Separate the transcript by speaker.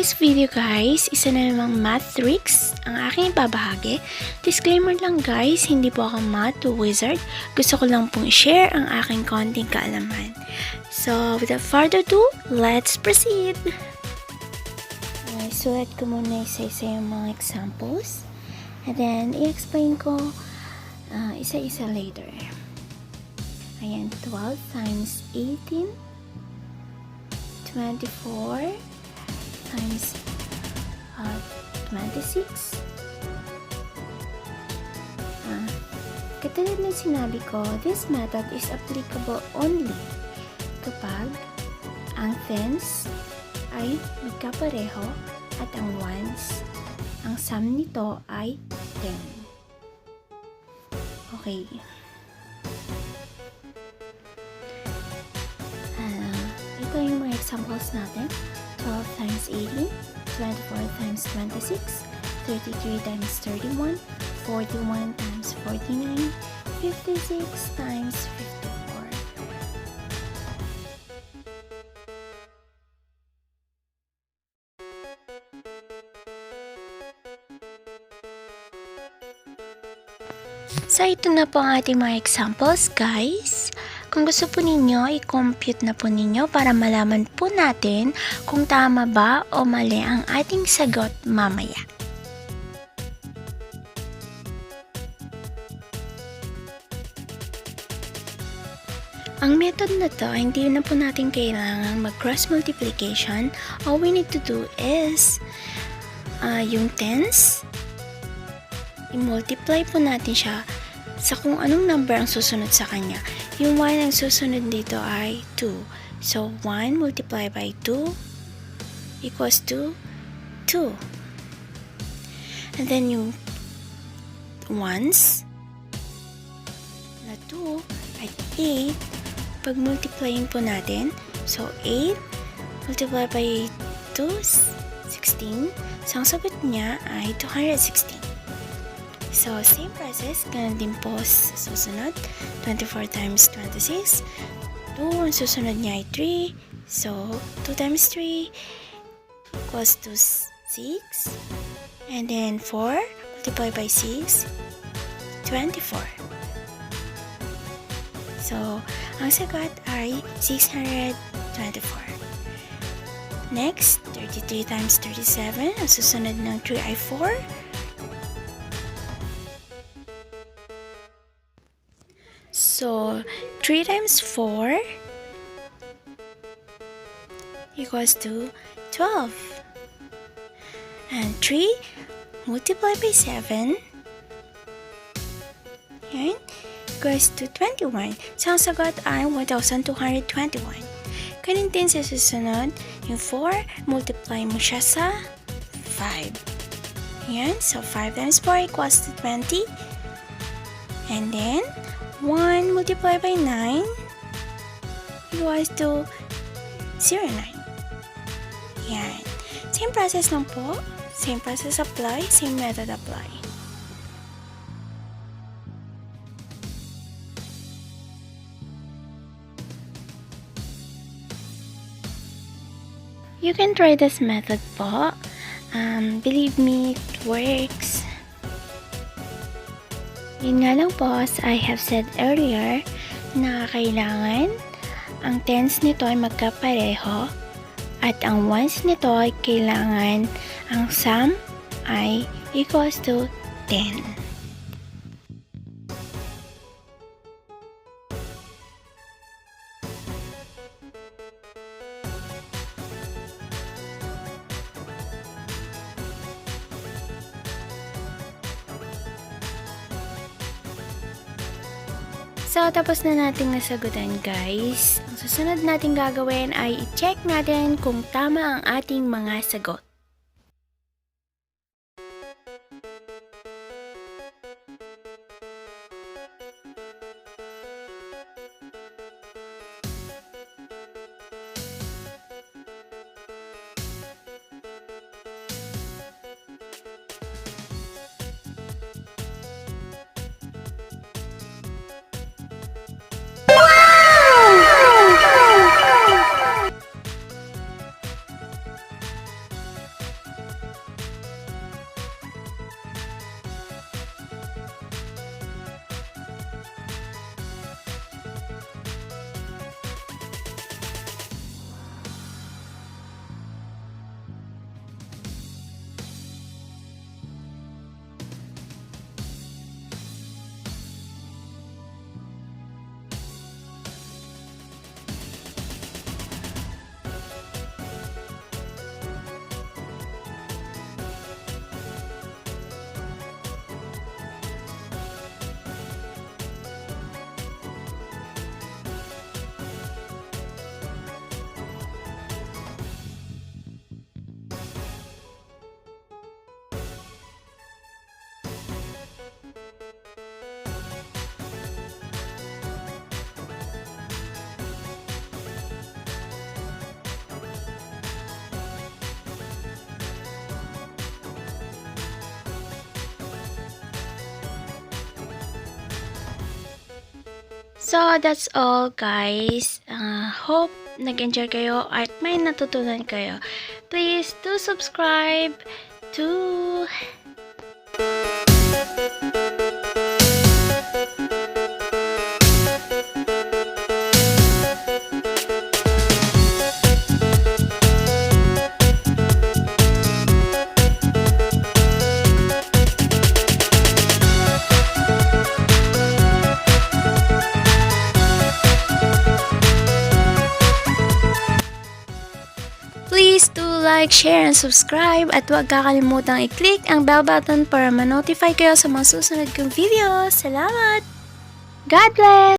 Speaker 1: today's video guys, isa na namang math tricks ang aking ibabahagi. Disclaimer lang guys, hindi po ako math wizard. Gusto ko lang pong share ang aking konting kaalaman. So without further ado, let's proceed! Sulat ko muna isa-isa yung mga examples. And then, i-explain ko isa-isa later. Ayan, 12 times 18. 24 times 26. Katulad ng sinabi ko, this method is applicable only kapag ang tens ay magkapareho at ang ones, ang sum nito ay 10. Okay. Ito yung mga examples natin. 12 times 18, 24 times 26, 33 times 31, 41 times 49, 56 times 54. So, ito na po ang ating mga examples, guys. Kung gusto po ninyo, i-compute na po ninyo para malaman po natin kung tama ba o mali ang ating sagot mamaya. Ang method na to, hindi na po natin kailangan mag-cross multiplication. All we need to do is yung tens, i-multiply po natin siya sa kung anong number ang susunod sa kanya. Yung 1 ang susunod dito ay 2. So, 1 multiplied by 2 equals to 2. And then yung ones na 2 ay 8. Pag multiplying po natin, so 8 multiplied by 2, 16. So, ang sagot niya ay 216. So, same process, ganun din po sa susunod. 24 times 26. 2, ang susunod niya ay 3. So, 2 times 3 equals to 6. And then 4 multiplied by 6, 24. So, ang sagot ay 624. Next, 33 times 37. Ang susunod ng 3 ay 4. So, 3 times 4 equals to 12. And 3 multiplied by 7 yan, equals to 21. So, ang sagot ay 1,221. Ganun din sa susunod, yung 4, multiply mo siya sa 5. Yan, so 5 times 4 equals to 20. And then, 1 multiplied by 9 equals to 09. Yan. Same process lang po. Same process apply. Same method apply. You can try this method po. Believe me, it works. Yun nga lang po, as I have said earlier, na kailangan ang tens nito ay magkapareho at ang ones nito ay kailangan ang sum ay equals to 10. So, tapos na natin nasagutan guys. Ang susunod natin gagawin ay i-check natin kung tama ang ating mga sagot. So, that's all guys. Hope nag-enjoy kayo at may natutunan kayo. Please do subscribe to Please do like, share, and subscribe at huwag kakalimutang i-click ang bell button para ma-notify kayo sa mga susunod kong videos. Salamat! God bless!